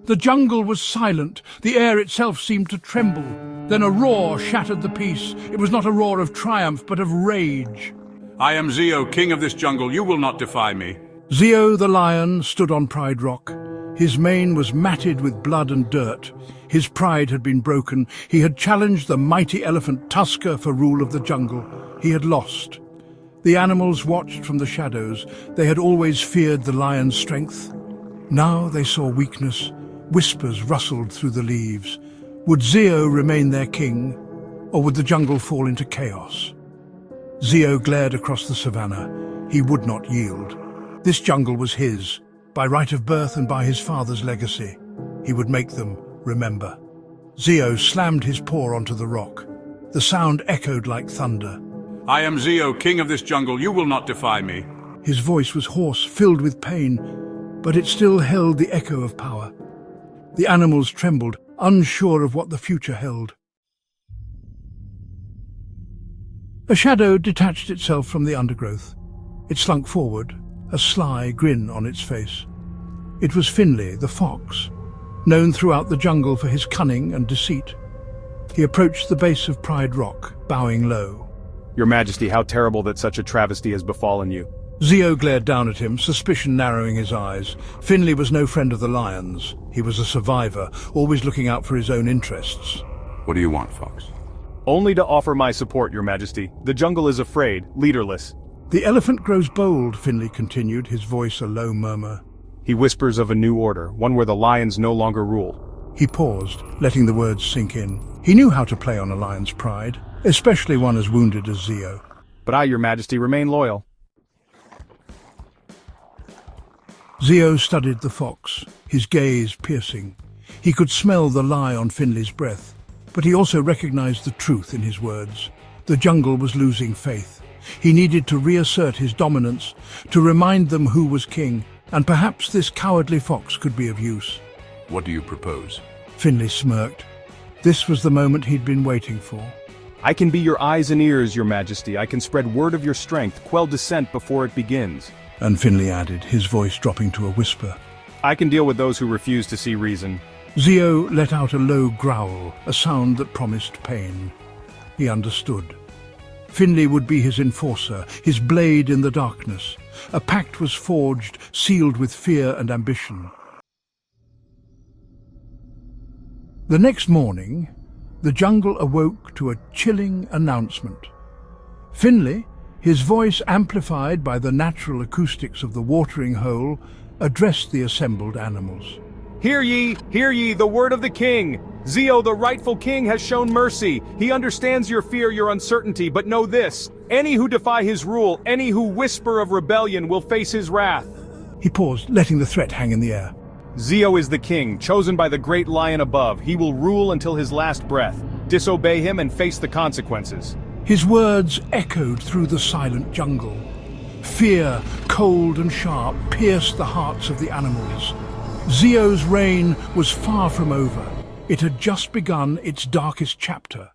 The jungle was silent. The air itself seemed to tremble. Then a roar shattered the peace. It was not a roar of triumph, but of rage. I am Zeo, king of this jungle. You will not defy me. Zeo the lion stood on Pride Rock. His mane was matted with blood and dirt. His pride had been broken. He had challenged the mighty elephant Tusker for rule of the jungle. He had lost. The animals watched from the shadows. They had always feared the lion's strength. Now they saw weakness. Whispers rustled through the leaves. Would Zeo remain their king, or would the jungle fall into chaos? Zeo glared across the savannah. He would not yield. This jungle was his, by right of birth and by his father's legacy. He would make them remember. Zeo slammed his paw onto the rock. The sound echoed like thunder. I am Zeo, king of this jungle. You will not defy me. His voice was hoarse, filled with pain, but it still held the echo of power. The animals trembled, unsure of what the future held. A shadow detached itself from the undergrowth. It slunk forward, a sly grin on its face. It was Finley, the fox, known throughout the jungle for his cunning and deceit. He approached the base of Pride Rock, bowing low. Your Majesty, how terrible that such a travesty has befallen you. Zeo glared down at him, suspicion narrowing his eyes. Finley was no friend of the lions. He was a survivor, always looking out for his own interests. What do you want, Fox? Only to offer my support, Your Majesty. The jungle is afraid, leaderless. The elephant grows bold, Finley continued, his voice a low murmur. He whispers of a new order, one where the lions no longer rule. He paused, letting the words sink in. He knew how to play on a lion's pride, especially one as wounded as Zeo. But I, Your Majesty, remain loyal. Zeo studied the fox, his gaze piercing. He could smell the lie on Finley's breath, but he also recognized the truth in his words. The jungle was losing faith. He needed to reassert his dominance, to remind them who was king, and perhaps this cowardly fox could be of use. What do you propose? Finley smirked. This was the moment he'd been waiting for. I can be your eyes and ears, Your Majesty. I can spread word of your strength, quell dissent before it begins. And Finley added, his voice dropping to a whisper. I can deal with those who refuse to see reason. Zeo let out a low growl, a sound that promised pain. He understood. Finley would be his enforcer, his blade in the darkness. A pact was forged, sealed with fear and ambition. The next morning, the jungle awoke to a chilling announcement. Finley, his voice amplified by the natural acoustics of the watering hole, addressed the assembled animals. Hear ye, the word of the king! Zeo, the rightful king, has shown mercy. He understands your fear, your uncertainty, but know this. Any who defy his rule, any who whisper of rebellion will face his wrath. He paused, letting the threat hang in the air. Zeo is the king, chosen by the great lion above. He will rule until his last breath. Disobey him and face the consequences. His words echoed through the silent jungle. Fear, cold and sharp, pierced the hearts of the animals. Zeo's reign was far from over. It had just begun its darkest chapter.